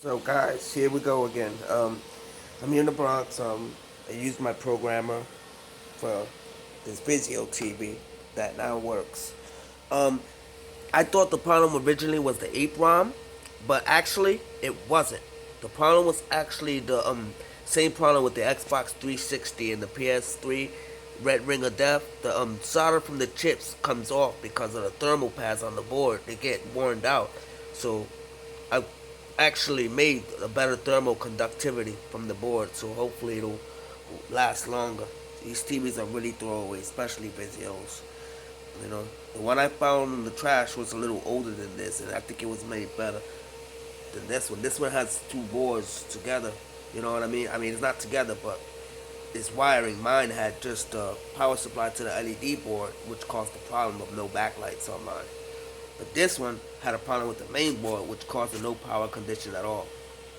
So guys, here we go again. I'm here in the Bronx. I used my programmer for this Vizio TV that now works. Um, I thought the problem originally was the APE-ROM, but actually it wasn't. The problem was actually the same problem with the Xbox 360 and the PS3 Red Ring of Death. The solder from the chips comes off because of the thermal pads on the board. They get worn out. So I actually made a better thermal conductivity from the board, so hopefully it'll last longer. These TVs are really throwaway, especially Vizios. You know, the one I found in the trash was a little older than this, and I think it was made better than this one. This one has two boards together. You know what I mean? I mean, it's not together, but it's wiring. Mine had just a power supply to the LED board, which caused the problem of no backlights on mine. But this one had a problem with the main board, which caused a no power condition at all.